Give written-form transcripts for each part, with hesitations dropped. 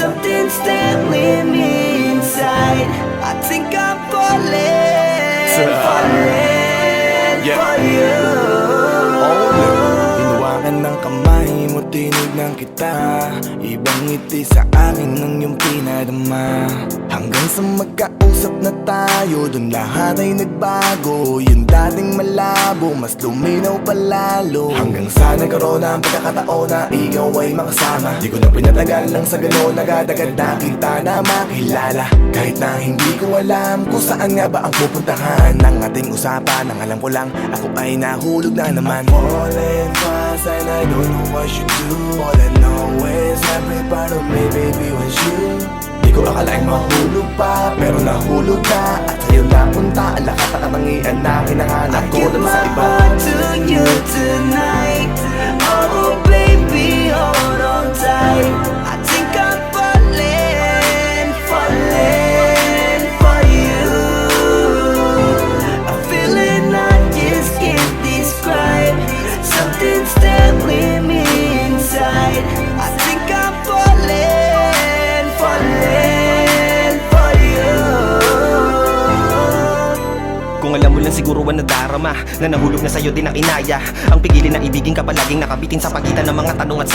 Something's telling me inside, I think I'm falling, falling for you. Hinawakan ng kamay mo, tinignan kita. Ibang ngiti sa akin ng iyong pinadama. Hanggang sa magkausap na tayo, dun lahat ay nagbago. Yung dating malabo, mas luminaw palalo. Hanggang sa nagkaroon na ang pagkakataon na ikaw ay makasama. Di ko na pinatagal lang sa gano'n, nagadagad na kita na makilala. Kahit na hindi ko alam kung saan nga ba ang pupuntahan ng ating usapan. Ang alam ko lang, ako ay nahulog na naman. I'm falling fast and I don't know what you do. All I know is every part of me, baby, was you. Di ko akalaing mahulog pa, pero nahulog na. At sa'yo napunta, ang lakas at katangian na kinahanap ko dun sa iba. I give my heart to you tonight. Oh baby, hold on tight. I think I'm falling, falling for you. A feeling I just can't describe. Something's telling me inside, I think I'm falling, falling for you. Kung alam mo lang siguro ang nadarama na nahulog na sa'yo din ang inaya. Ang pigilin na ibigin ka palaging nakabitin sa pagitan ng mga tanong at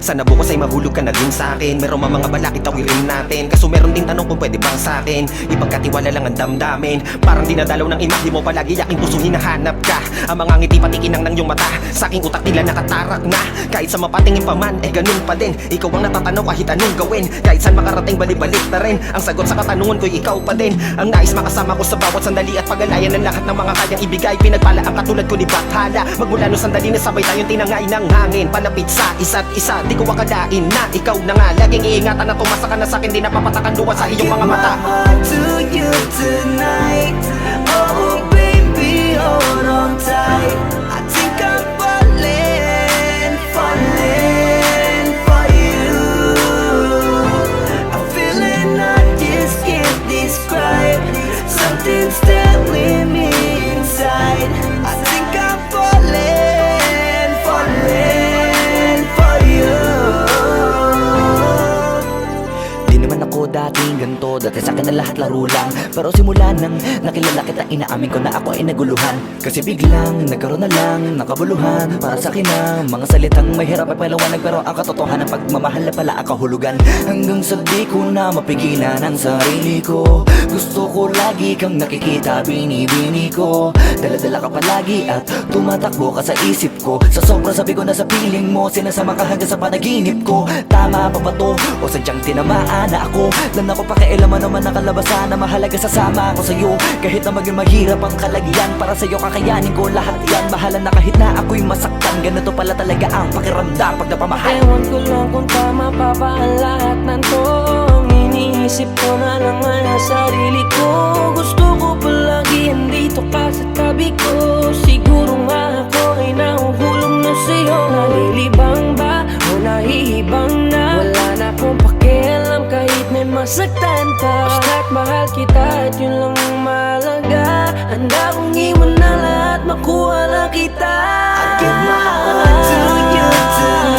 sana bukas ay mahulog ka na din sa'kin. Meron mga balakid tawirin natin, kaso meron din tanong kung pwede bang sa'kin ipagkatiwala lang ang damdamin. Parang dinadalaw ng imak, di mo palagi aking puso hinahanap ka. Ang mga ngiti pati kinang ng iyong mata, sa aking utak nila nakatarak na. Kahit sa mapatingin pa man, ganun pa din. Ikaw ang natatanaw kahit anong gawin. Kahit saan makarating balik-balik na rin. Ang sagot sa katanungan ko'y ikaw pa din. Ang nais makasama ko sa bawat sandali at pag-alayan ng lahat ng mga kayang ibigay. Pinagpala ang katulad ko ni Bathala. Magmula no sandali na sabay tayong tinangay ng hangin. Palapit sa isa't isa, di ko akalain na ikaw na nga. Laging iingatan na tumasa ka na sa'kin, di napapatakan duwa sa iyong mga mata. I give my heart to you tonight. Oh baby, hold on tight. I think I'm falling, falling for you. A feeling I just can't describe. Something's telling me inside, I think I'm falling, falling for you. Di naman ako dating ganito, dati sa'kin na lahat laro lang. Pero simula nang nakilala kita, inaamin ko na ako ay naguluhan. Kasi biglang nagkaroon na lang ng kabuluhan. Para sa'kin na mga salitang may hirap ay palawanag, pero ang katotohanan pagmamahal na pala ang kahulugan. Hanggang sa di ko na mapigilan ang sarili ko, gusto ko lagi kang nakikita, binibini ko. Dala-dala ka palagi at tumatakbo ka sa isip ko. Sa sobrang sabi ko na sa piling mo, sinasama ka hanggang sa panaginip ko. Tama pa ba to? O sadyang tinamaan na ako? Lang ako pakialaman naman ang kalabasan na mahalaga sasama ko sa'yo. Kahit na maging mahirap ang kalagyan, para sa'yo kakayanin ko lahat yan. Mahalan na kahit na ako'y masaktan, ganito pala talaga ang pakiramdam pag napamahal. Ewan ko lang kung tama pa ba ang lahat ng to. Ang iniisip ko na lang ay ang sarili ko. Gusto ko palagi andito ka sa tabi ko. Siguro nga ako ay nahuhulog na sa'yo. Nalilibang ba o nahihibang na? Wala na akong pakialam kahit may masaktan pa. Basta't mahal kita at yun lang ang mahalaga. Handa kong iwan na lahat, makuha lang kita. I give my heart to you tonight.